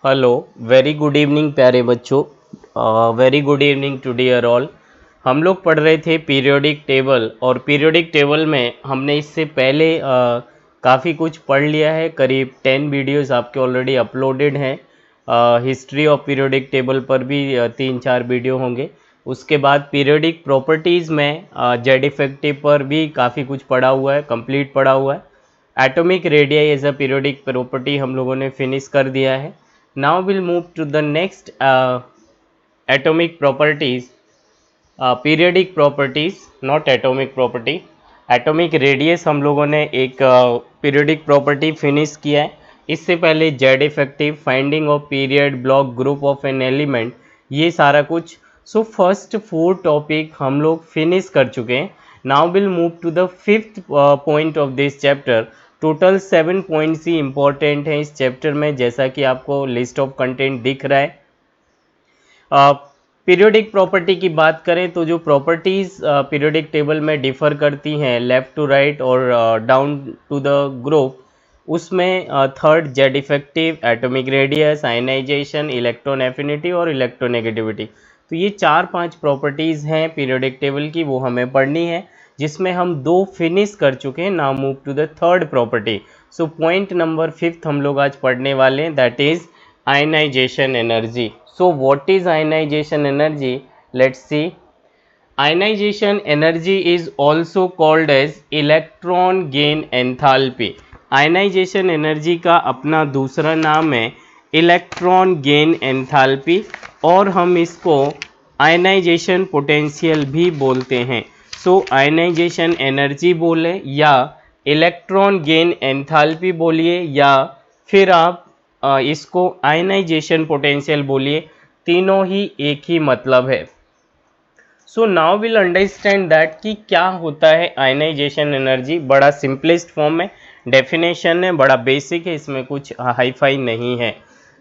Hello, very good evening प्यारे बच्चों। Very good evening to dear all. हम लोग पढ़ रहे थे पीरियोडिक टेबल, और पीरियोडिक टेबल में हमने इससे पहले काफ़ी कुछ पढ़ लिया है। करीब 10 वीडियोस आपके ऑलरेडी अपलोडेड हैं। हिस्ट्री ऑफ पीरियोडिक टेबल पर भी 3-4 वीडियो होंगे। उसके बाद पीरियोडिक प्रॉपर्टीज़ में जेड इफेक्टिव पर भी काफ़ी कुछ पढ़ा हुआ है, कंप्लीट पढ़ा हुआ है। Atomic radii as a periodic property हम लोगों ने फिनिश कर दिया है। Now we'll move to the next atomic properties, periodic properties, not atomic property। Atomic radius हम लोगों ने एक पीरियोडिक प्रॉपर्टी फिनिश किया है। इससे पहले Z effective, finding of period, block, group of an element, ये सारा कुछ। सो फर्स्ट 4 टॉपिक हम लोग फिनिश कर चुके हैं। Now will move to the fifth point of this chapter. Total 7 points ही इंपॉर्टेंट हैं इस चैप्टर में, जैसा कि आपको लिस्ट ऑफ कंटेंट दिख रहा है। पीरियोडिक प्रॉपर्टी की बात करें तो जो प्रॉपर्टीज़ पीरियोडिक टेबल में डिफ़र करती हैं लेफ़्ट टू राइट और डाउन टू द ग्रुप, उसमें third Z effective, atomic radius, ionization, electron affinity और इलेक्ट्रोनेगेटिविटी। तो ये 4-5 प्रॉपर्टीज़ हैं पीरियोडिक टेबल की, वो हमें पढ़नी है, जिसमें हम 2 फिनिश कर चुके हैं। Now move to the third property. So point number 5 हम लोग आज पढ़ने वाले हैं, that is ionization energy. So what is ionization energy? Let's see. Ionization energy is also called as electron gain enthalpy. Ionization energy का अपना दूसरा नाम है इलेक्ट्रॉन गेन एंथैल्पी, और हम इसको आयनाइजेशन पोटेंशियल भी बोलते हैं। सो आयनाइजेशन एनर्जी बोले या इलेक्ट्रॉन गेन एंथैल्पी बोलिए, या फिर आप इसको आयनाइजेशन पोटेंशियल बोलिए, तीनों ही एक ही मतलब है। So now will understand that कि क्या होता है आयनाइजेशन एनर्जी। बड़ा सिंपलेस्ट फॉर्म में डेफिनेशन है, बड़ा बेसिक है, इसमें कुछ हाई फाई नहीं है।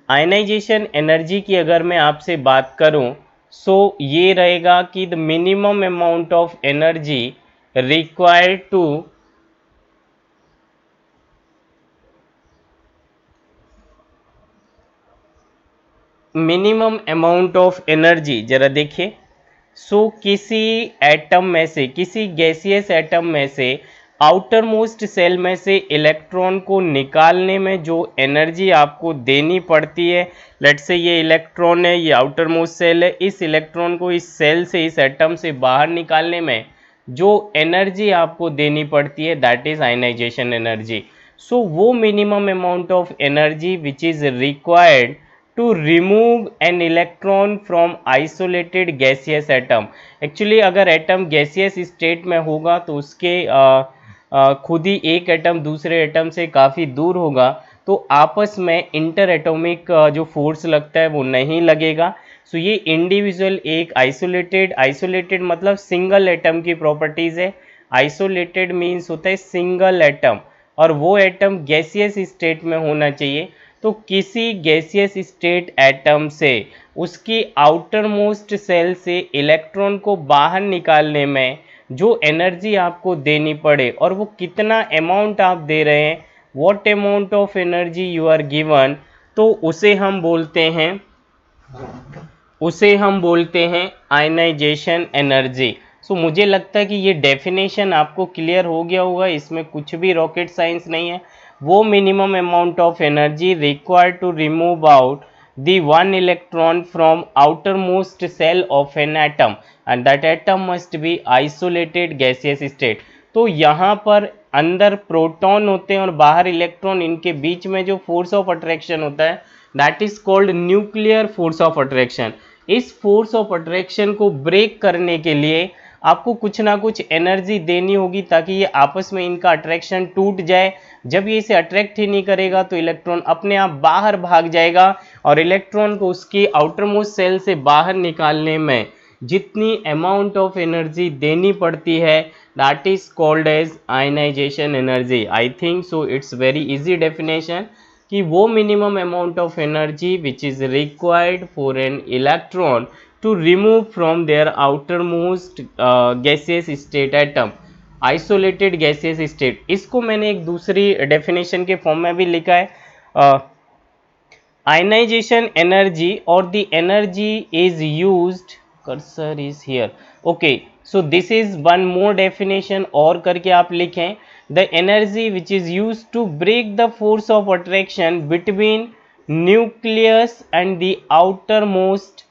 आयनाइजेशन एनर्जी की अगर मैं आपसे बात करूं, सो ये रहेगा कि the minimum amount of energy required to minimum amount of energy, जरा देखिए। सो किसी एटम में से, किसी गैसियस एटम में से, आउटर मोस्ट सेल में से इलेक्ट्रॉन को निकालने में जो एनर्जी आपको देनी पड़ती है, लेट से ये इलेक्ट्रॉन है, ये आउटर मोस्ट सेल है, इस इलेक्ट्रॉन को इस सेल से, इस एटम से बाहर निकालने में जो एनर्जी आपको देनी पड़ती है, दैट इज आयनाइजेशन एनर्जी। सो वो minimum amount of energy which is required to remove an electron from isolated gaseous atom। Actually अगर एटम गैसियस स्टेट में होगा तो उसके खुद ही एक एटम दूसरे एटम से काफ़ी दूर होगा, तो आपस में इंटर एटॉमिक जो फोर्स लगता है वो नहीं लगेगा। सो ये इंडिविजुअल एक आइसोलेटेड मतलब सिंगल एटम की प्रॉपर्टीज़ है। आइसोलेटेड मीन्स होता है सिंगल एटम, और वो एटम गैसियस स्टेट में होना चाहिए। तो किसी गैसियस स्टेट एटम से उसकी आउटर मोस्ट सेल से इलेक्ट्रॉन को बाहर निकालने में जो एनर्जी आपको देनी पड़े, और वो कितना अमाउंट आप दे रहे हैं, what amount of energy you are given, तो उसे हम बोलते हैं आयनाइजेशन एनर्जी। सो मुझे लगता है कि ये डेफिनेशन आपको क्लियर हो गया होगा, इसमें कुछ भी रॉकेट साइंस नहीं है। वो minimum amount of energy required to remove out the one electron from outermost cell of an atom and that atom must be isolated gaseous state। तो यहाँ पर अंदर प्रोटॉन होते हैं और बाहर इलेक्ट्रॉन, इनके बीच में जो फोर्स ऑफ अट्रैक्शन होता है that is called nuclear force of attraction. इस फोर्स ऑफ अट्रैक्शन को ब्रेक करने के लिए आपको कुछ ना कुछ एनर्जी देनी होगी ताकि ये आपस में इनका अट्रैक्शन टूट जाए। जब ये इसे अट्रैक्ट ही नहीं करेगा तो इलेक्ट्रॉन अपने आप बाहर भाग जाएगा, और इलेक्ट्रॉन को उसकी आउटर मोस्ट सेल से बाहर निकालने में जितनी अमाउंट ऑफ एनर्जी देनी पड़ती है that is called as ionization energy. I think so it's very easy definition कि वो minimum amount of energy which is required for an electron to remove from their outer most gaseous state atom, isolated gaseous state. इसको मैंने एक दूसरी definition के form में भी लिखा है। ionization energy or the energy is used, cursor is here, okay, so this is one more definition और करके आप लिखें, the energy which is used to break the force of attraction between nucleus and the outermost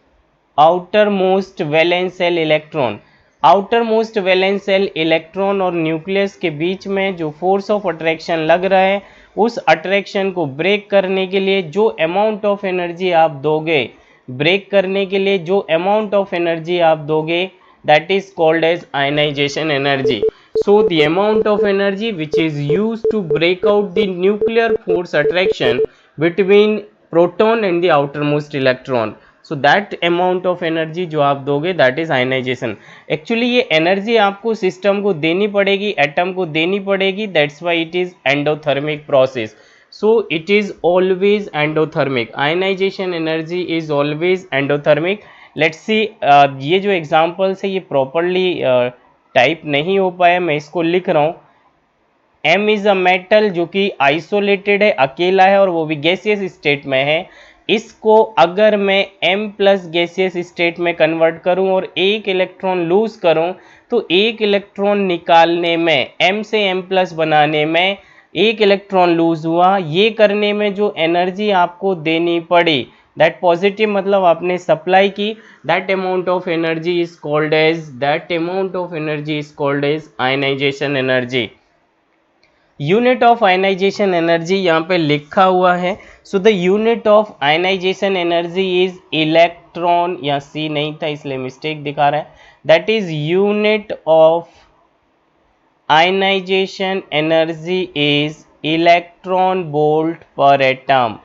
valence shell electron, outermost valence shell electron और nucleus के बीच में जो force of attraction लग रहा है, उस अट्रैक्शन को ब्रेक करने के लिए जो अमाउंट ऑफ एनर्जी आप दोगे, ब्रेक करने के लिए जो अमाउंट ऑफ एनर्जी आप दोगे, that is called as ionization energy. So the amount of energy which is used to break out the nuclear force attraction between proton and the outermost electron. So that amount of energy जो आप दोगे that is ionization. Actually ये energy आपको system को देनी पड़ेगी, atom को देनी पड़ेगी, that's why it is endothermic process. So it is always endothermic. Ionization energy is always endothermic. Let's see ये जो examples है ये properly टाइप नहीं हो पाया, मैं इसको लिख रहा हूँ. M इज अ मेटल जो कि आइसोलेटेड है, अकेला है और वो भी गैसियस स्टेट में है. इसको अगर मैं M प्लस गैसियस स्टेट में कन्वर्ट करूं और एक इलेक्ट्रॉन लूज करूं तो एक इलेक्ट्रॉन निकालने में, M से M प्लस बनाने में एक इलेक्ट्रॉन लूज हुआ, ये करने में जो एनर्जी आपको देनी पड़ी, दैट पॉजिटिव मतलब आपने सप्लाई की, that amount of energy is called as ionization energy. Unit of ionization energy यहाँ पे लिखा हुआ है. So the unit of ionization energy is electron, या सी नहीं था इसलिए मिस्टेक दिखा रहा है, that is unit of ionization energy is electron volt per atom,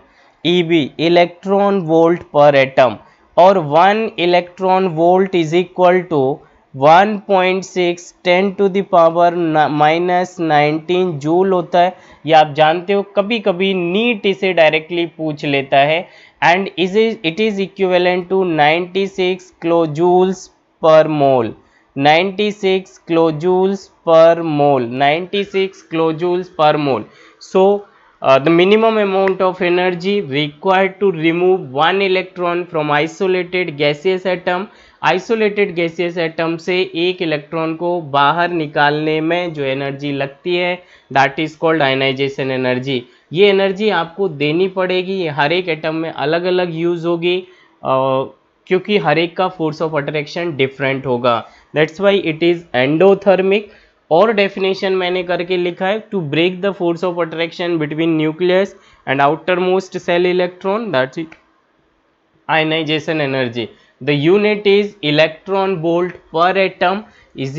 EB electron volt per atom, और 1 electron volt is equal to 1.6 10 to the power -19 joule होता है. ये आप जानते हो, कभी कभी नीट इसे डायरेक्टली पूछ लेता है. And it is equivalent to 96 kilo joules per mole, 96 kilo joules per mole, 96 kilo joules per mole. So the minimum amount of energy required to remove one electron from isolated gaseous atom, isolated gaseous atom से एक electron को बाहर निकालने में जो energy लगती है, that is called ionization energy. ये एनर्जी आपको देनी पड़ेगी, ये हर एक एटम में अलग अलग यूज होगी क्योंकि हर एक का फोर्स ऑफ अट्रैक्शन डिफरेंट होगा. That's why it is endothermic. और डेफिनेशन मैंने करके लिखा है, to break the force of attraction between nucleus and outer most shell electron, that's it ionization energy. The unit is electron volt per atom, is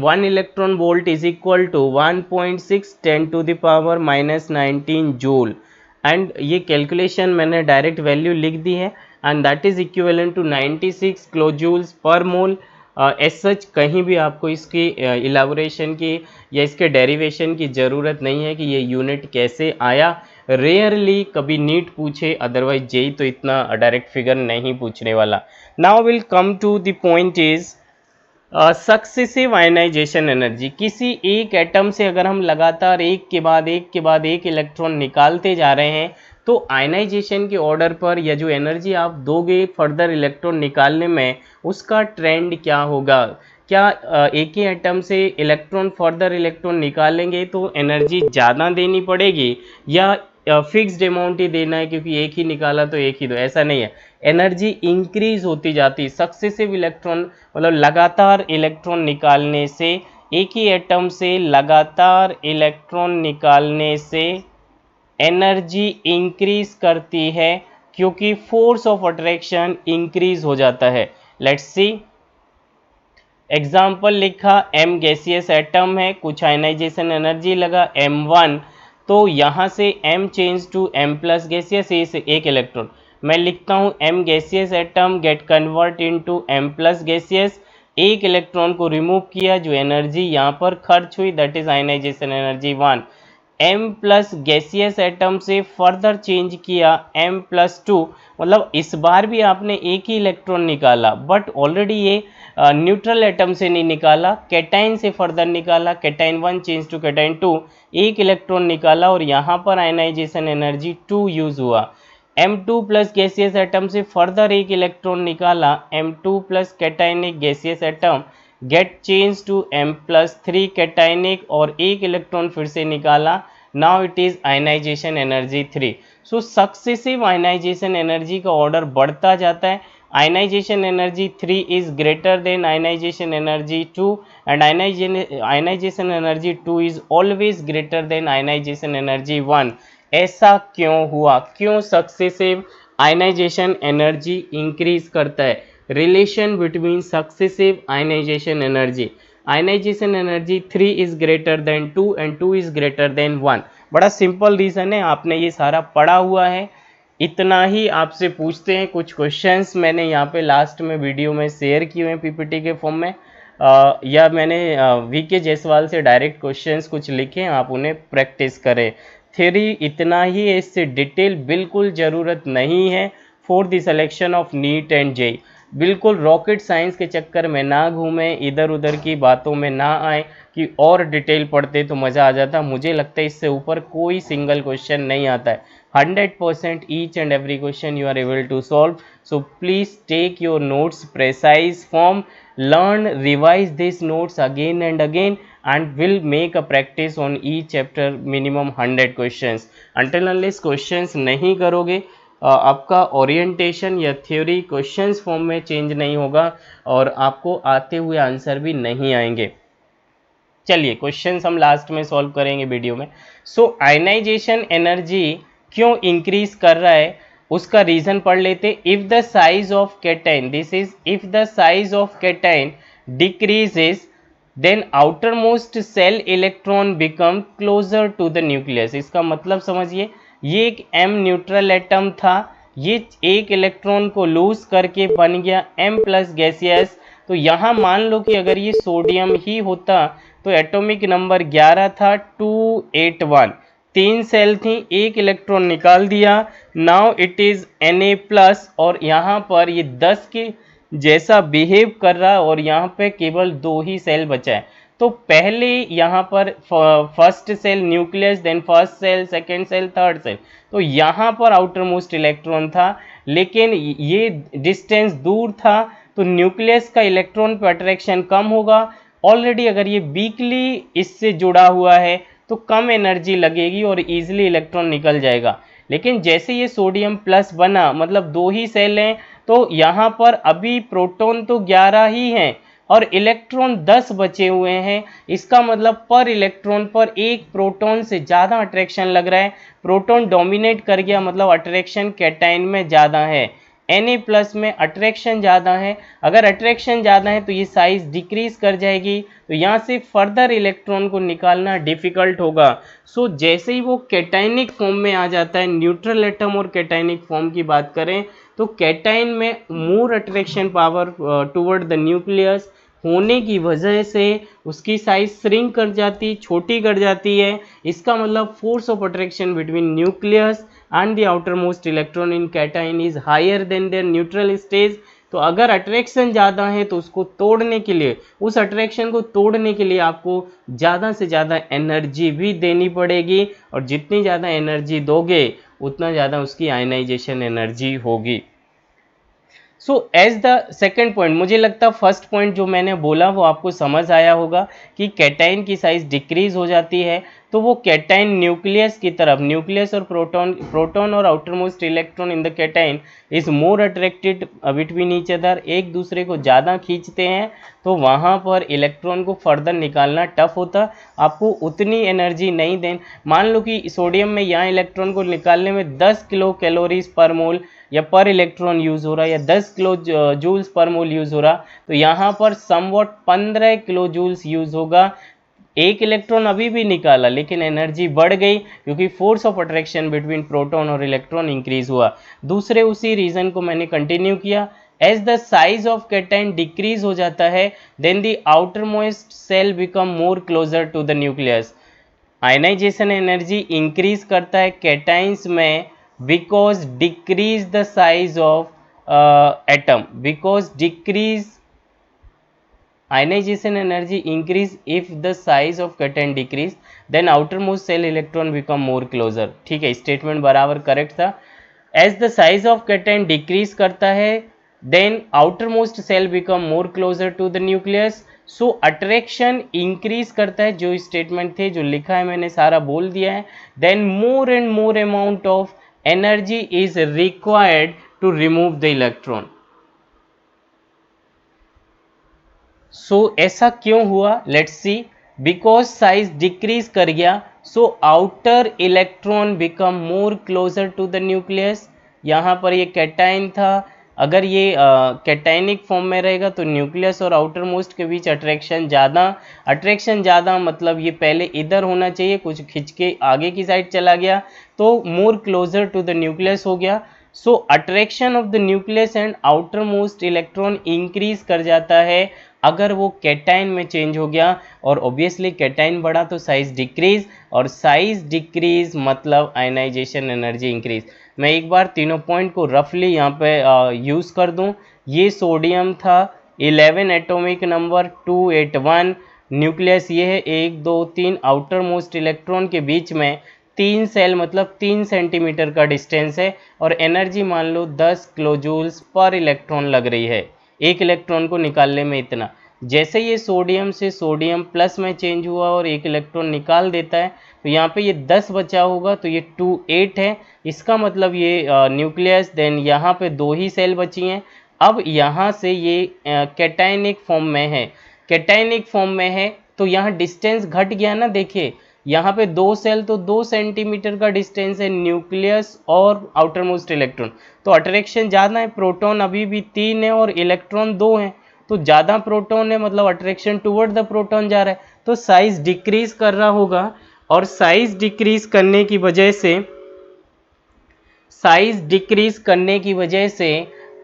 1 electron volt is equal to 1.6 10 to the power -19 joule. And ये calculation मैंने direct value लिख दी है, and that is equivalent to 96 kilo joules per mole. As such कहीं भी आपको इसकी इलाबोरेशन की या इसके डेरिवेशन की ज़रूरत नहीं है कि ये यूनिट कैसे आया. रेयरली कभी नीट पूछे, अदरवाइज जेई तो इतना डायरेक्ट फिगर नहीं पूछने वाला. Now will come to the point is successive ionization energy. किसी एक एटम से अगर हम लगातार एक के बाद एक इलेक्ट्रॉन निकालते जा रहे हैं तो आयनाइजेशन के ऑर्डर पर या जो एनर्जी आप दोगे फर्दर इलेक्ट्रॉन निकालने में, उसका ट्रेंड क्या होगा. क्या एक ही एटम से इलेक्ट्रॉन फर्दर इलेक्ट्रॉन निकालेंगे तो एनर्जी ज़्यादा देनी पड़ेगी या फिक्स्ड अमाउंट ही देना है क्योंकि एक ही निकाला तो एक ही दो, ऐसा नहीं है. एनर्जी इंक्रीज होती जाती. सक्सेसिव इलेक्ट्रॉन मतलब लगातार इलेक्ट्रॉन निकालने से, एक ही एटम से लगातार इलेक्ट्रॉन निकालने से एनर्जी इंक्रीज करती है क्योंकि फोर्स ऑफ अट्रैक्शन इंक्रीज हो जाता है. लेट्स सी एग्जाम्पल लिखा, M गैसियस एटम है, कुछ आयनाइजेशन एनर्जी लगा M1, तो यहाँ से M change to M plus gaseous, एक इलेक्ट्रॉन. मैं लिखता हूँ M gaseous atom get convert into M plus gaseous, एक इलेक्ट्रॉन को रिमूव किया, जो एनर्जी यहाँ पर खर्च हुई that is ionization energy 1. M plus gaseous atom से फर्दर चेंज किया M प्लस 2, मतलब इस बार भी आपने एक ही इलेक्ट्रॉन निकाला बट ऑलरेडी ये न्यूट्रल एटम से नहीं निकाला, कैटाइन से फर्दर निकाला, कैटाइन 1 चेंज टू कैटाइन 2, एक इलेक्ट्रॉन निकाला और यहाँ पर आयनाइजेशन एनर्जी 2 यूज हुआ. M2 प्लस गैसियस एटम से फर्दर एक इलेक्ट्रॉन निकाला, M2 plus cationic gaseous atom get change to M plus 3 cationic और एक इलेक्ट्रॉन फिर से निकाला, now it is ionization energy 3। सो सक्सेसिव आयनाइजेशन एनर्जी का ऑर्डर बढ़ता जाता है। Ionization energy 3 is greater than ionization energy 2 and ionization energy 2 is always greater than ionization energy 1। ऐसा क्यों हुआ? क्यों सक्सेसिव आयनाइजेशन एनर्जी इंक्रीज करता है? Relation between successive ionization energy, ionization energy 3 is greater than 2 and 2 is greater than 1। बड़ा simple reason है, आपने ये सारा पढ़ा हुआ है। इतना ही आपसे पूछते हैं, कुछ क्वेश्चंस मैंने यहाँ पे लास्ट में वीडियो में शेयर किए हैं पीपीटी के फॉर्म में, या मैंने वीके जायसवाल से डायरेक्ट क्वेश्चंस कुछ लिखे हैं, आप उन्हें प्रैक्टिस करें। थ्योरी इतना ही है, इससे डिटेल बिल्कुल ज़रूरत नहीं है for the selection of NEET and JEE. बिल्कुल रॉकेट साइंस के चक्कर में ना घूमें, इधर उधर की बातों में ना आए कि और डिटेल पढ़ते तो मज़ा आ जाता। मुझे लगता है इससे ऊपर कोई सिंगल क्वेश्चन नहीं आता है। 100% each and every question you are able to solve. So please take your notes precise form, learn, revise these notes again and again and will make a practice on each chapter minimum 100 questions। until unless questions नहीं करोगे आपका orientation या theory questions form में change नहीं होगा और आपको आते हुए आंसर भी नहीं आएंगे। चलिए क्वेश्चंस हम लास्ट में सॉल्व करेंगे वीडियो में। सो आयनाइजेशन एनर्जी क्यों इंक्रीज कर रहा है उसका रीजन पढ़ लेते। If the size of cation, this is if the size of cation decreases then outer most shell electron become closer to the nucleus. इसका मतलब समझिए, ये एक M न्यूट्रल एटम था, ये एक इलेक्ट्रॉन को लूज करके बन गया M प्लस गैसियस। तो यहाँ मान लो कि अगर ये सोडियम ही होता तो एटॉमिक नंबर 11 था 281, 3 सेल थी, एक इलेक्ट्रॉन निकाल दिया, now it is Na plus और यहाँ पर ये 10 के जैसा बिहेव कर रहा है और यहाँ पे केवल 2 ही सेल बचा है। तो पहले यहाँ पर first shell nucleus, then first shell, second shell, third shell, तो यहाँ पर आउटर मोस्ट इलेक्ट्रॉन था, लेकिन ये डिस्टेंस दूर था तो न्यूक्लियस का इलेक्ट्रॉन पर अट्रैक्शन कम होगा। ऑलरेडी अगर ये वीकली इससे जुड़ा हुआ है तो कम एनर्जी लगेगी और इजीली इलेक्ट्रॉन निकल जाएगा। लेकिन जैसे ये सोडियम प्लस बना, मतलब 2 ही सेल हैं, तो यहाँ पर अभी प्रोटॉन तो 11 ही हैं और इलेक्ट्रॉन 10 बचे हुए हैं। इसका मतलब पर इलेक्ट्रॉन पर एक प्रोटॉन से ज़्यादा अट्रैक्शन लग रहा है, प्रोटॉन डोमिनेट कर गया, मतलब अट्रैक्शन कैटाइन में ज़्यादा है। Na प्लस में अट्रैक्शन ज़्यादा है, अगर अट्रैक्शन ज़्यादा है तो ये साइज डिक्रीज कर जाएगी, तो यहाँ से फर्दर इलेक्ट्रॉन को निकालना डिफ़िकल्ट होगा। सो जैसे ही वो कैटाइनिक फॉर्म में आ जाता है, न्यूट्रल एटम और कैटाइनिक फॉर्म की बात करें तो कैटाइन में more attraction power toward the nucleus होने की वजह से उसकी साइज श्रिंक कर जाती, छोटी कर जाती है। इसका मतलब force of attraction between nucleus and the outer most electron in cation is higher than their neutral stage. तो अगर अट्रैक्शन ज़्यादा है तो उसको तोड़ने के लिए, उस अट्रैक्शन को तोड़ने के लिए आपको ज़्यादा से ज़्यादा एनर्जी भी देनी पड़ेगी और जितनी ज़्यादा एनर्जी दोगे उतना ज़्यादा उसकी आयनाइजेशन एनर्जी होगी। So as the second point, मुझे लगता है फर्स्ट पॉइंट जो मैंने बोला वो आपको समझ आया होगा कि कैटाइन की साइज डिक्रीज हो जाती है तो वो कैटाइन न्यूक्लियस की तरफ, न्यूक्लियस और प्रोटॉन और outer most electron in the cation is more attracted between each other, एक दूसरे को ज़्यादा खींचते हैं, तो वहाँ पर इलेक्ट्रॉन को फर्दर निकालना टफ होता, आपको उतनी एनर्जी नहीं दें। मान लो कि सोडियम में यहाँ इलेक्ट्रॉन को निकालने में 10 किलो कैलोरीज पर मोल या पर इलेक्ट्रॉन यूज़ हो रहा है या 10 किलो जूल्स पर मोल यूज़ हो रहा, तो यहाँ पर समवॉट 15 किलो जूल्स यूज़ होगा। एक इलेक्ट्रॉन अभी भी निकाला लेकिन एनर्जी बढ़ गई क्योंकि force of attraction between proton और इलेक्ट्रॉन इंक्रीज हुआ। दूसरे उसी रीजन को मैंने कंटिन्यू किया, as the size of cation decrease हो जाता है then the outer most shell become more closer to the nucleus. Ionization energy increase करता है कैटाइन्स में because decrease the size of atom, because decrease ionization energy increase if the size of cation decrease then outermost cell electron become more closer। ठीक है, statement बराबर correct था। As the size of cation decrease करता है then outer most shell become more closer to the nucleus. So attraction increase करता है, जो statement थे जो लिखा है मैंने सारा बोल दिया है। Then more and more amount of energy is required to remove the electron. So ऐसा क्यों हुआ, let's see. Because size decrease कर गया, so outer electron become more closer to the nucleus. यहाँ पर ये कैटाइन था, अगर ये कैटाइनिक फॉर्म में रहेगा तो न्यूक्लियस और आउटर मोस्ट के बीच अट्रैक्शन ज़्यादा मतलब ये पहले इधर होना चाहिए, कुछ खिंच के आगे की साइड चला गया तो more closer to the nucleus हो गया। So attraction of the nucleus and outer most electron increase कर जाता है अगर वो कैटाइन में चेंज हो गया, और ऑब्वियसली कैटाइन बढ़ा तो साइज डिक्रीज, और साइज डिक्रीज मतलब आयनाइजेशन एनर्जी इंक्रीज। मैं एक बार तीनों पॉइंट को रफली यहाँ पे यूज़ कर दूँ। ये सोडियम था 11 एटॉमिक नंबर 281, न्यूक्लियस ये है 1 2 3, आउटर मोस्ट इलेक्ट्रॉन के बीच में 3 सेल मतलब 3 सेंटीमीटर का डिस्टेंस है, और एनर्जी मान लो 10 किलोजूल्स पर इलेक्ट्रॉन लग रही है, एक इलेक्ट्रॉन को निकालने में इतना। जैसे ये सोडियम से सोडियम प्लस में चेंज हुआ और एक इलेक्ट्रॉन निकाल देता है, तो यहाँ पे ये 10 बचा होगा तो ये 2 8 है, इसका मतलब ये न्यूक्लियस। देन यहाँ पे 2 ही सेल बची हैं। अब यहाँ से ये कैटायनिक फॉर्म में है, कैटायनिक फॉर्म में है तो यहाँ डिस्टेंस घट गया ना। देखिए यहाँ पे 2 सेल तो 2 सेंटीमीटर का डिस्टेंस है न्यूक्लियस और आउटर मोस्ट इलेक्ट्रॉन, तो अट्रैक्शन ज़्यादा है। प्रोटॉन अभी भी 3 है और इलेक्ट्रॉन 2 हैं, तो ज़्यादा प्रोटॉन है मतलब अट्रैक्शन टुवर्ड द प्रोटॉन जा रहा है, तो साइज डिक्रीज कर रहा होगा। और साइज डिक्रीज करने की वजह से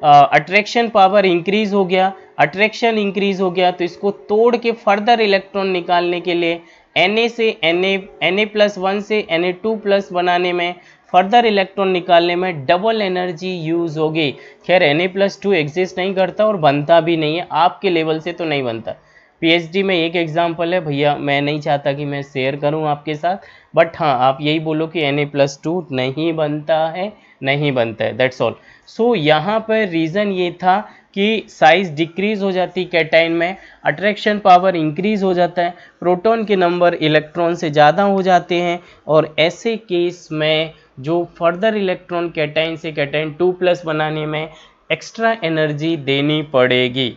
अट्रैक्शन पावर इंक्रीज हो गया, अट्रैक्शन इंक्रीज हो गया तो इसको तोड़ के फर्दर इलेक्ट्रॉन निकालने के लिए Na से Na+1 से Na2+ बनाने में, फर्दर इलेक्ट्रॉन निकालने में डबल एनर्जी यूज होगी। खैर Na+2 एग्जिस्ट नहीं करता और बनता भी नहीं है, आपके लेवल से तो नहीं बनता। पीएचडी में एक एग्जाम्पल है भैया, मैं नहीं चाहता कि मैं शेयर करूं आपके साथ, बट हाँ आप यही बोलो कि Na+2 नहीं बनता है, नहीं बनता है, दैट्स ऑल। सो यहाँ पर रीज़न ये था कि साइज डिक्रीज हो जाती कैटाइन में, अट्रैक्शन पावर इंक्रीज हो जाता है, प्रोटॉन के नंबर इलेक्ट्रॉन से ज़्यादा हो जाते हैं, और ऐसे केस में जो फर्दर इलेक्ट्रॉन कैटाइन से कैटाइन 2+ बनाने में एक्स्ट्रा एनर्जी देनी पड़ेगी।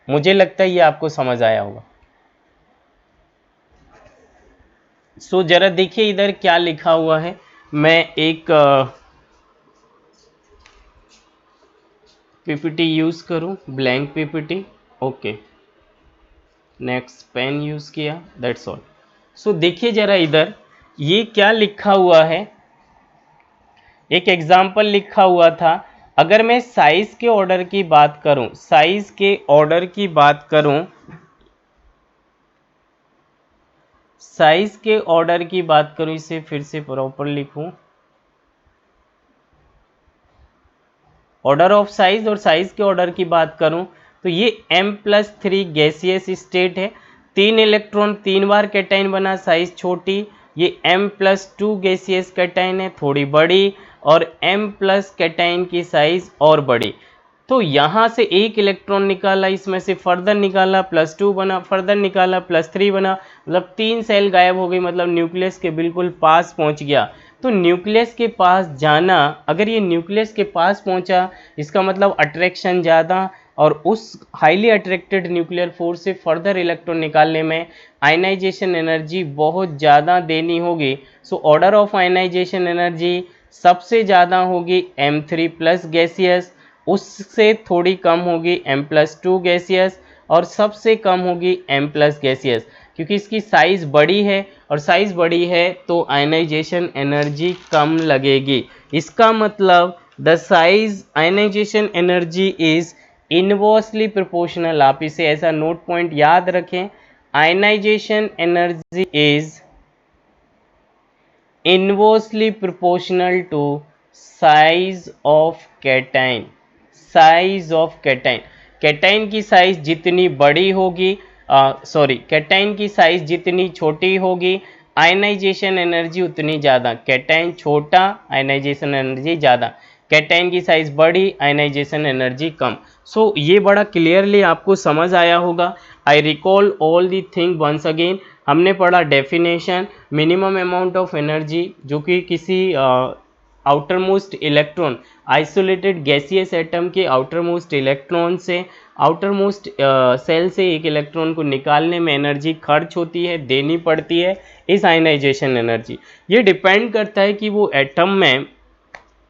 मुझे लगता है ये आपको समझ आया होगा। सो जरा देखिए इधर क्या लिखा हुआ है, मैं एक पीपीटी यूज करूं, blank PPT, okay, next pen use किया, दैट्स ऑल। सो देखिए जरा इधर ये क्या लिखा हुआ है, एक एग्जाम्पल लिखा हुआ था। अगर मैं साइज के ऑर्डर की बात करूं, साइज के ऑर्डर की बात करूं, साइज के ऑर्डर की बात करूं, इसे फिर से प्रॉपर लिखूं, ऑर्डर ऑफ साइज और साइज के ऑर्डर की बात करूं तो ये M+3 गैसियस स्टेट है, 3 इलेक्ट्रॉन 3 बार कैटाइन बना, साइज छोटी। ये M+2 गैसियस कैटाइन है, थोड़ी बड़ी, और M+ कैटाइन की साइज और बड़ी। तो यहाँ से एक इलेक्ट्रॉन निकाला, इसमें से फर्दर निकाला +2 बना, फर्दर निकाला +3 बना, मतलब 3 सेल गायब हो गई, मतलब न्यूक्लियस के बिल्कुल पास पहुँच गया। तो न्यूक्लियस के पास जाना, अगर ये न्यूक्लियस के पास पहुंचा इसका मतलब अट्रैक्शन ज़्यादा, और उस हाईली अट्रैक्टेड न्यूक्लियर फोर्स से फर्दर इलेक्ट्रॉन निकालने में आयनाइजेशन एनर्जी बहुत ज़्यादा देनी होगी। So order of ionization energy सबसे ज़्यादा होगी M3+ गैसियस, उससे थोड़ी कम होगी M+2 गैसियस, और सबसे कम होगी M+ गैसियस, क्योंकि इसकी साइज़ बड़ी है, और साइज़ बड़ी है तो आयनाइजेशन एनर्जी कम लगेगी। इसका मतलब the size ionization energy is inversely proportional, आप इसे ऐसा नोट पॉइंट याद रखें, ionization energy is inversely proportional to size of cation, size of cation. Cation की साइज जितनी बड़ी होगी, कैटाइन की साइज जितनी छोटी होगी, आयनाइजेशन एनर्जी उतनी ज़्यादा, कैटाइन छोटा आयनाइजेशन एनर्जी ज़्यादा, कैटाइन की साइज बड़ी आयनाइजेशन एनर्जी कम। सो ये बड़ा क्लियरली आपको समझ आया होगा। I recall all the thing once again. हमने पढ़ा definition, minimum amount of energy जो कि किसी outer most electron, isolated gaseous atom के आउटर मोस्ट इलेक्ट्रॉन से, आउटर मोस्ट सेल से एक इलेक्ट्रॉन को निकालने में एनर्जी खर्च होती है, देनी पड़ती है, इस आयनाइजेशन एनर्जी। ये डिपेंड करता है कि वो एटम में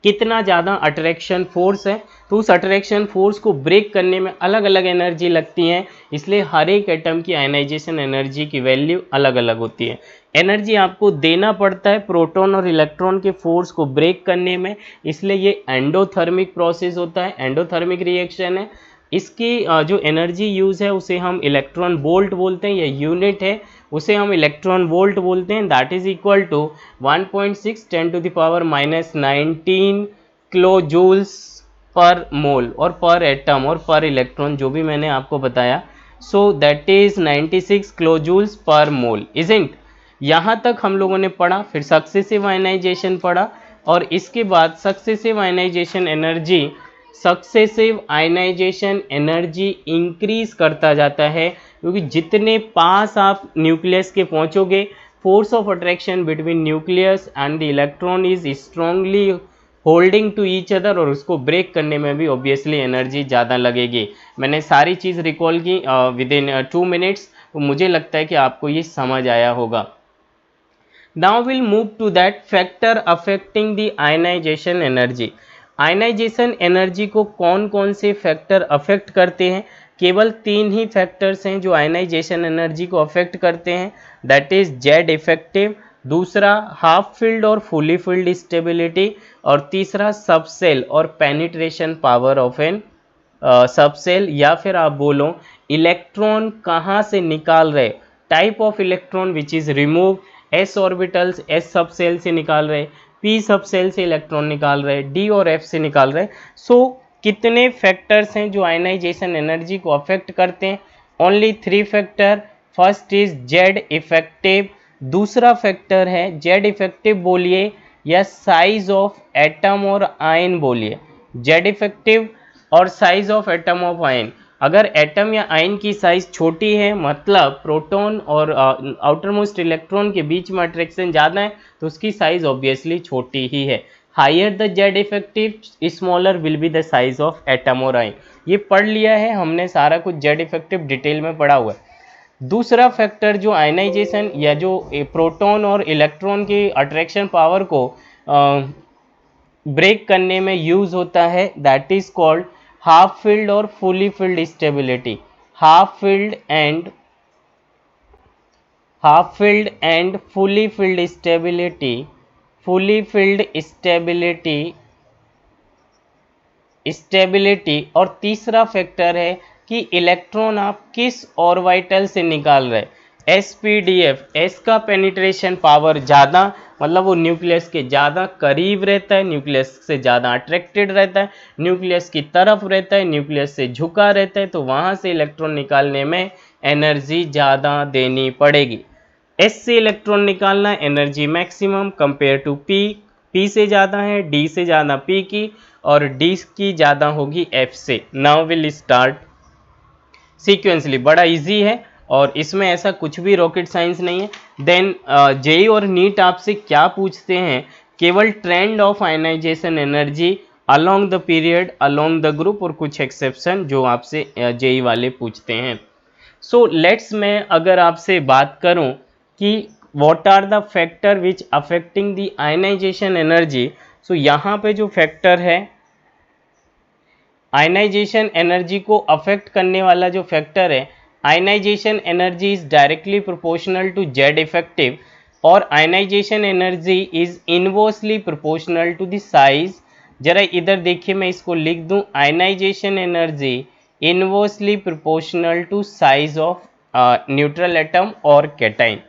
कितना ज़्यादा अट्रैक्शन फोर्स है, तो उस अट्रैक्शन फोर्स को ब्रेक करने में अलग अलग एनर्जी लगती है, इसलिए हर एक एटम की आयनाइजेशन एनर्जी की वैल्यू अलग अलग होती है। एनर्जी आपको देना पड़ता है प्रोटॉन और इलेक्ट्रॉन के फोर्स को ब्रेक करने में, इसलिए ये एंडोथर्मिक प्रोसेस होता है, एंडोथर्मिक रिएक्शन है। इसकी जो एनर्जी यूज़ है उसे हम इलेक्ट्रॉन वोल्ट बोलते हैं, या यूनिट है उसे हम इलेक्ट्रॉन वोल्ट बोलते हैं। That is equal to 1.6 10⁻⁹ kilo joules per mole और पर एटम और पर इलेक्ट्रॉन, जो भी मैंने आपको बताया। So that is 96 kilo joules per mole, isn't. यहाँ तक हम लोगों ने पढ़ा, फिर सक्सेसिव आयनाइजेशन पढ़ा, और इसके बाद सक्सेसिव आयनाइजेशन एनर्जी इंक्रीज करता जाता है, क्योंकि जितने पास आप न्यूक्लियस के पहुंचोगे, force of attraction between nucleus and the electron is strongly holding to each other, और उसको ब्रेक करने में भी ऑब्वियसली एनर्जी ज़्यादा लगेगी। मैंने सारी चीज़ रिकॉल की विद इन 2 मिनट्स, तो मुझे लगता है कि आपको ये समझ आया होगा। Now we'll move to that factor affecting the ionization energy. Ionization energy को कौन कौन से फैक्टर अफेक्ट करते हैं? केवल 3 ही फैक्टर्स हैं जो आयनाइजेशन एनर्जी को अफेक्ट करते हैं। दैट इज जेड इफेक्टिव, दूसरा हाफ फील्ड और फुली फील्ड स्टेबिलिटी, और तीसरा सबसेल और penetration power of an subshell, या फिर आप बोलो इलेक्ट्रॉन कहाँ से निकाल रहे, type of electron which is remove, S orbitals S subshell से निकाल रहे, पी सबसेल से इलेक्ट्रॉन निकाल रहे, डी और एफ से निकाल रहे। सो कितने फैक्टर्स हैं जो आयनाइजेशन एनर्जी को अफेक्ट करते हैं? Only 3 factor. First is Z effective, दूसरा फैक्टर है जेड इफेक्टिव बोलिए या साइज ऑफ एटम और आयन बोलिए, जेड इफेक्टिव और size of atom of ion. अगर एटम या आयन की साइज छोटी है, मतलब प्रोटॉन और आउटर मोस्ट इलेक्ट्रॉन के बीच में अट्रैक्शन ज़्यादा है, तो उसकी साइज ऑब्वियसली छोटी ही है। Higher the Z effective, smaller will be the size of atom और आयन। ये पढ़ लिया है हमने, सारा कुछ जेड इफेक्टिव डिटेल में पढ़ा हुआ है। दूसरा फैक्टर जो आयनाइजेशन या जो प्रोटॉन और इलेक्ट्रॉन की अट्रैक्शन पावर को ब्रेक करने में यूज होता है, that is called half filled और fully filled stability. Half filled and fully filled stability, fully filled stability. और तीसरा फैक्टर है कि इलेक्ट्रॉन आप किस ऑर्बिटल से निकाल रहे, एसपीडीएफ, एस का पेनिट्रेशन पावर ज़्यादा, मतलब वो न्यूक्लियस के ज़्यादा करीब रहता है, न्यूक्लियस से ज़्यादा अट्रैक्टेड रहता है, न्यूक्लियस की तरफ रहता है, न्यूक्लियस से झुका रहता है, तो वहाँ से इलेक्ट्रॉन निकालने में एनर्जी ज़्यादा देनी पड़ेगी। एस से इलेक्ट्रॉन निकालना energy maximum compare to P, P से ज़्यादा है, डी से ज़्यादा पी की, और डी की ज़्यादा होगी एफ से। नाउ विल स्टार्ट सीक्वेंसली, बड़ा इजी है और इसमें ऐसा कुछ भी रॉकेट साइंस नहीं है। देन जेई और नीट आपसे क्या पूछते हैं? केवल trend of ionization energy along the period, along the group, और कुछ एक्सेप्शन जो आपसे जेई वाले पूछते हैं। सो लेट्स, मैं अगर आपसे बात करूं कि what are the factor which affecting the ionization energy, so यहाँ पे जो फैक्टर है आयनाइजेशन एनर्जी को अफेक्ट करने वाला जो फैक्टर है, ionization energy is directly proportional to Z effective, और ionization energy is inversely proportional to the size. जरा इधर देखिए, मैं इसको लिख दूं, ionization energy inversely proportional to size of neutral atom और कैटाइन।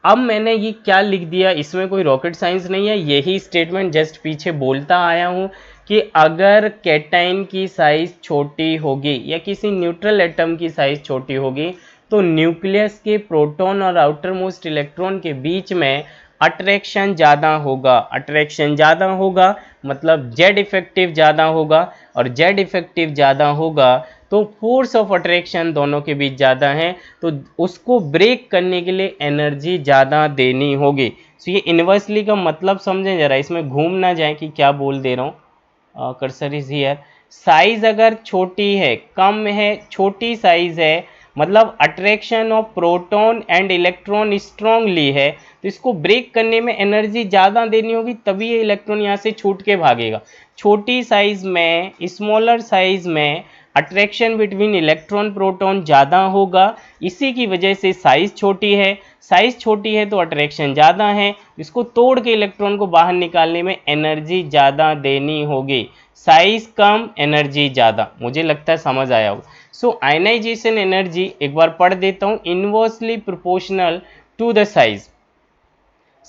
अब मैंने ये क्या लिख दिया, इसमें कोई रॉकेट साइंस नहीं है, यही स्टेटमेंट जस्ट पीछे बोलता आया हूँ कि अगर कैटाइन की साइज छोटी होगी या किसी न्यूट्रल एटम की साइज छोटी होगी, तो न्यूक्लियस के प्रोटॉन और आउटर मोस्ट इलेक्ट्रॉन के बीच में अट्रैक्शन ज़्यादा होगा। अट्रैक्शन ज़्यादा होगा मतलब जेड इफेक्टिव ज़्यादा होगा, और जेड इफेक्टिव ज़्यादा होगा तो फोर्स ऑफ अट्रैक्शन दोनों के बीच ज़्यादा है, तो उसको ब्रेक करने के लिए एनर्जी ज़्यादा देनी होगी। तो ये इन्वर्सली का मतलब समझें ज़रा, इसमें घूम ना जाए कि क्या बोल दे रहा हूँ। Cursor is here. साइज अगर छोटी है, कम है, छोटी साइज है, मतलब attraction of proton and electron strongly है, तो इसको ब्रेक करने में एनर्जी ज़्यादा देनी होगी, तभी ये इलेक्ट्रॉन यहाँ से छूट के भागेगा। छोटी साइज में, स्मॉलर साइज में अट्रैक्शन बिटवीन इलेक्ट्रॉन प्रोटॉन ज़्यादा होगा, इसी की वजह से साइज छोटी है। साइज छोटी है तो अट्रैक्शन ज़्यादा है, इसको तोड़ के इलेक्ट्रॉन को बाहर निकालने में एनर्जी ज़्यादा देनी होगी। साइज कम, एनर्जी ज़्यादा। मुझे लगता है समझ आया होगा। सो आयनाइजेशन एनर्जी एक बार पढ़ देता हूँ, inversely proportional to the size.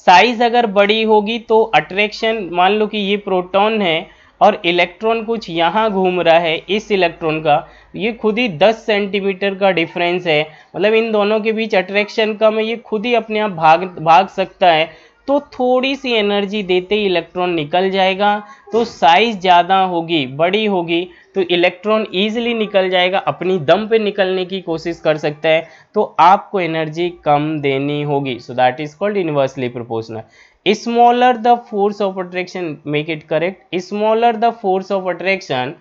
Size अगर बड़ी होगी तो अट्रैक्शन, मान लो कि ये प्रोटॉन है और इलेक्ट्रॉन कुछ यहाँ घूम रहा है, इस इलेक्ट्रॉन का, ये खुद ही 10 सेंटीमीटर का डिफरेंस है, मतलब इन दोनों के बीच अट्रैक्शन कम है, ये खुद ही अपने आप भाग सकता है, तो थोड़ी सी एनर्जी देते ही इलेक्ट्रॉन निकल जाएगा। तो साइज ज़्यादा होगी, बड़ी होगी, तो इलेक्ट्रॉन ईजिली निकल जाएगा, अपनी दम पे निकलने की कोशिश कर सकता है, तो आपको एनर्जी कम देनी होगी। सो that is called inversely proportional. Smaller the force of attraction, make it correct, smaller the force of attraction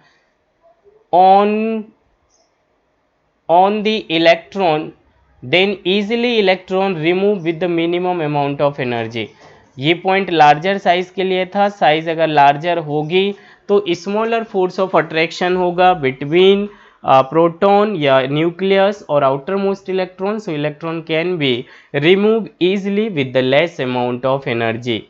on the electron, then easily electron remove with the minimum amount of energy। ये point larger size के लिए था। Size अगर larger होगी तो smaller force of attraction होगा between proton या nucleus और outer most electron, so electron can be remove easily with the less amount of energy.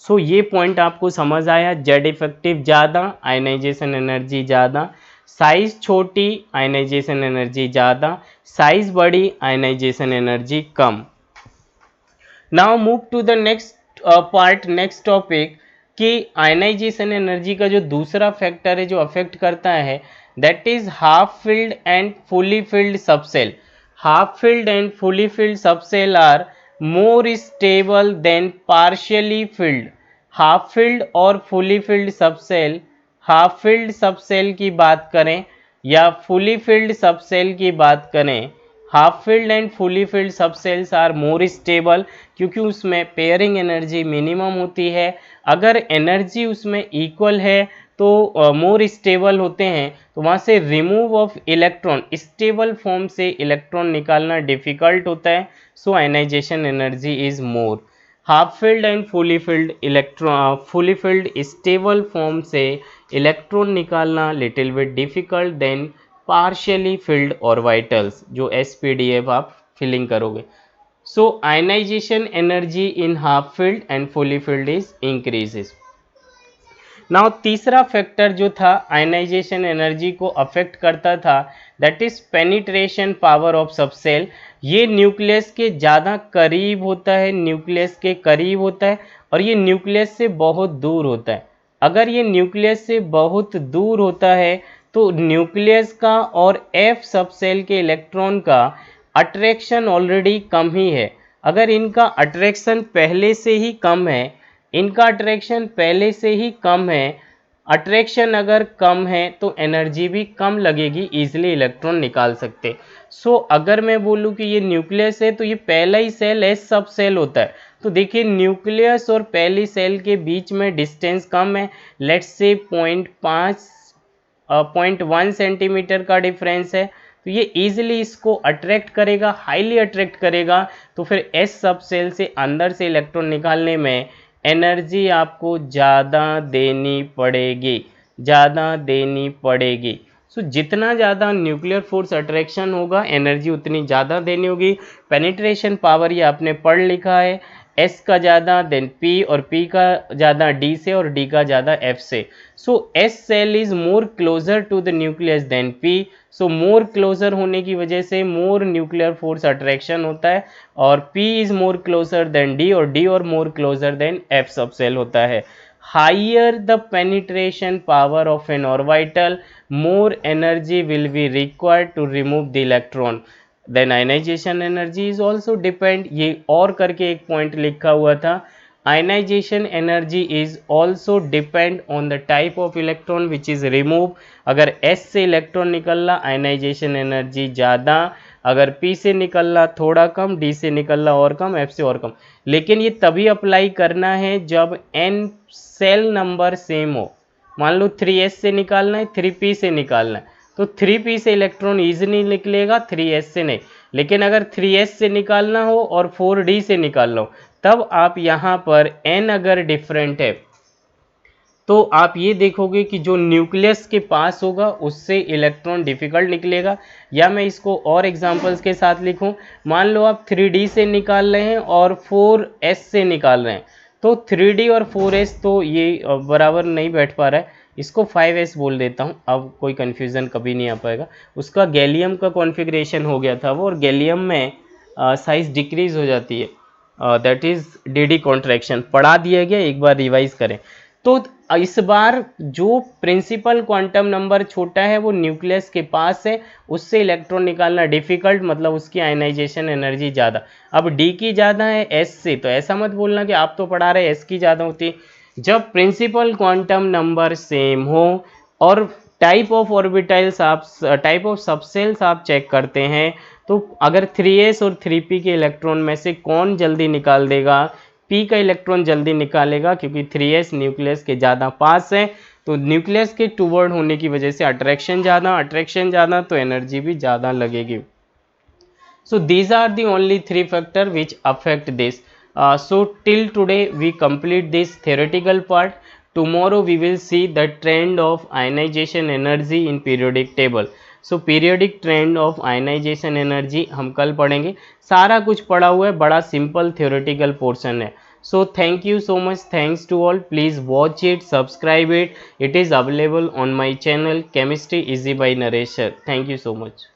So ये पॉइंट आपको समझ आया। जेड इफेक्टिव ज़्यादा, आयनाइजेशन एनर्जी ज़्यादा। साइज छोटी, आयनाइजेशन एनर्जी ज़्यादा। साइज बड़ी, आयनाइजेशन एनर्जी कम। Now move to the next part, next topic, कि आयनाइजेशन एनर्जी का जो दूसरा फैक्टर है जो अफेक्ट करता है, that is half filled and fully filled subshell. Half filled and fully filled subshell are more stable than partially filled. Half filled और fully filled subshell, half filled subshell की बात करें या फुली फिल्ड सबसेल की बात करें, half filled and fully filled subshells are more stable, क्योंकि उसमें पेयरिंग एनर्जी मिनिमम होती है। अगर एनर्जी उसमें इक्वल है तो मोर स्टेबल होते हैं, तो वहाँ से remove of electron, stable form से इलेक्ट्रॉन निकालना डिफिकल्ट होता है। So ionization energy is more. Half filled and fully filled electron, fully filled stable form से इलेक्ट्रॉन निकालना little bit difficult than partially filled orbitals, जो SPDF आप filling करोगे। So ionization energy in half filled and fully filled is increases. Now तीसरा factor जो था ionization energy को affect करता था, that is penetration power of subshell. ये न्यूक्लियस के ज़्यादा करीब होता है, न्यूक्लियस के करीब होता है, और ये न्यूक्लियस से बहुत दूर होता है। अगर ये न्यूक्लियस से बहुत दूर होता है तो न्यूक्लियस का और F सबसेल के इलेक्ट्रॉन का अट्रैक्शन ऑलरेडी कम ही है। अगर इनका अट्रैक्शन पहले से ही कम है, इनका अट्रैक्शन पहले से ही कम है, अट्रैक्शन अगर कम है तो एनर्जी भी कम लगेगी, ईजिली इलेक्ट्रॉन निकाल सकते। सो अगर मैं बोलूँ कि ये न्यूक्लियस है तो ये पहला ही सेल S सब सेल होता है, तो देखिए न्यूक्लियस और पहली सेल के बीच में डिस्टेंस कम है, लेट्स से 0.1 सेंटीमीटर का डिफरेंस है, तो ये ईजिली इसको अट्रैक्ट करेगा, हाईली अट्रैक्ट करेगा। तो फिर S सब सेल से अंदर से इलेक्ट्रॉन निकालने में एनर्जी आपको ज़्यादा देनी पड़ेगी, ज़्यादा देनी पड़ेगी। सो जितना ज़्यादा न्यूक्लियर फोर्स अट्रैक्शन होगा एनर्जी उतनी ज़्यादा देनी होगी। पेनिट्रेशन पावर ये आपने पढ़ लिखा है, S का ज़्यादा देन P, और P का ज़्यादा D से और D का ज़्यादा F से। So S shell is more closer to the nucleus than P। So more closer होने की वजह से मोर न्यूक्लियर फोर्स अट्रैक्शन होता है, और P is more closer than D, और D और more closer than F subshell होता है। Higher the penetration power of an orbital, more energy will be required to remove the electron। Then ionization energy is also depend, ये और करके एक point लिखा हुआ था, ionization energy is also depend on the type of electron which is remove. अगर S से electron निकल रहा आयनाइजेशन एनर्जी ज़्यादा, अगर P से निकल रहा थोड़ा कम, D से निकल रहा और कम, F से और कम। लेकिन ये तभी अप्लाई करना है जब n सेल नंबर सेम हो। मान लो 3s से निकालना है, 3p से निकालना है, तो 3p से इलेक्ट्रॉन ईजिली निकलेगा, 3s से नहीं। लेकिन अगर 3s से निकालना हो और 4d से निकालना हो, तब आप यहाँ पर n अगर डिफरेंट है तो आप ये देखोगे कि जो न्यूक्लियस के पास होगा उससे इलेक्ट्रॉन डिफिकल्ट निकलेगा। या मैं इसको और एग्जांपल्स के साथ लिखूं, मान लो आप 3d से निकाल रहे हैं और 4s से निकाल रहे हैं, तो 3d और 4s तो ये बराबर नहीं बैठ पा रहा है, इसको 5s बोल देता हूँ, अब कोई कन्फ्यूज़न कभी नहीं आ पाएगा। उसका गैलियम का कॉन्फ़िगरेशन हो गया था वो, और गैलियम में साइज़ डिक्रीज़ हो जाती है, दैट इज़ डी कॉन्ट्रैक्शन, पढ़ा दिया गया, एक बार रिवाइज करें। तो इस बार जो प्रिंसिपल क्वांटम नंबर छोटा है वो न्यूक्लियस के पास है, उससे इलेक्ट्रॉन निकालना डिफिकल्ट, मतलब उसकी आयनाइजेशन एनर्जी ज़्यादा। अब डी की ज़्यादा है एस से, तो ऐसा मत बोलना कि आप तो पढ़ा रहे एस की ज़्यादा होती है। जब प्रिंसिपल क्वांटम नंबर सेम हो और टाइप ऑफ ऑर्बिटल्स आप, टाइप ऑफ सबसेल्स आप चेक करते हैं, तो अगर 3s और 3p के इलेक्ट्रॉन में से कौन जल्दी निकाल देगा, p का इलेक्ट्रॉन जल्दी निकालेगा, क्योंकि 3s न्यूक्लियस के ज़्यादा पास है, तो न्यूक्लियस के टूवर्ड होने की वजह से अट्रैक्शन ज़्यादा तो एनर्जी भी ज़्यादा लगेगी। So these are the only three factors which affect this. So till today we complete this theoretical part. Tomorrow we will see the trend of ionization energy in periodic table. So periodic trend of ionization energy हम कल पढ़ेंगे। सारा कुछ पढ़ा हुआ है, बड़ा simple theoretical portion है। So thank you so much, thanks to all, please watch it, subscribe it, it is available on my channel Chemistry Easy by Naresh. Thank you so much.